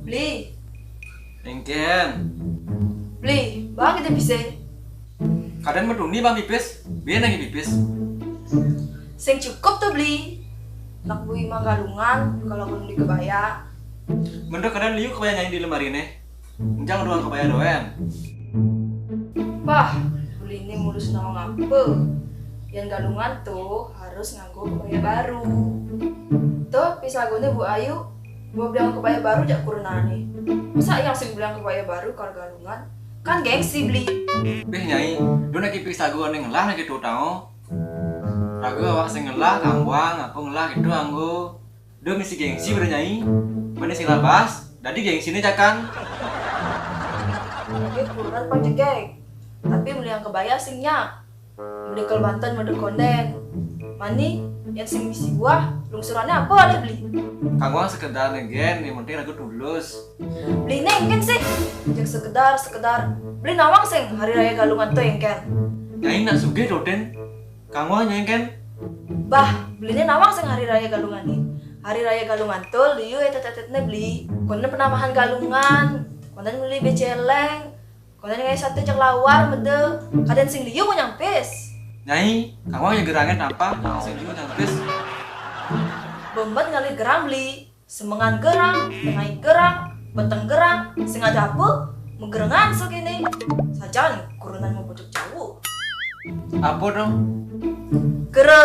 Beli, Engken. beli, bang kita bisa. Kadang meduni bang pipis. Biar lagi pipis. Sing cukup tuh beli. Nak bui mah galungan, kalau belum di kebaya. Mendok kadang liuk kebaya nyanyi di lemari nih. Jangan doang kebaya doang. Wah, beli ini mulus nama ngapa? Yang galungan tuh harus nganggo kebaya baru. Tuh pisagone Bu Ayu, gua bilang kebaya baru jak kurunane. Masa yang sing bilang kebaya baru kalau galungan? Kan gengsi beli. Beh nyai, do nak pipis sagu ane ngelah nak gitu tau. Ragu awak sing ngelah kambang, aku ngelah gitu anggo. Do misi gengsi pada nyai. Mana sing lapas? Dadi gengsi ini cakan. Dia kurunan pajegek. Tapi beli yang kebaya singnya. Beli ke Banten mode konden. Mani yang sing bisi buah, lungsurannya apa ada beli? Kangwang sekedar negen, yang penting aku tulus. Beli nengken sih. Jak sekedar. Beli nawang sing hari raya galungan tuh engken. Nyai nak sugih doden. Kangwang nyai kan? Bah, belinya nawang sing hari raya galungan nih. Hari raya galungan tuh liu tetetne beli. Konden penambahan galungan. Konden beli beceleng. Konden kayak satu cek lawar mede. Kadang sing liu mau nyampis. Nyai, kangwang yang gerangan apa? Sing juga nyangkis. Bombat ngali gerang beli. Semengan gerang, tengah gerang, beteng gerang, sing ada apa? Menggerengan segini. Sajan kurunan mau pojok jauh. Apa dong? Gere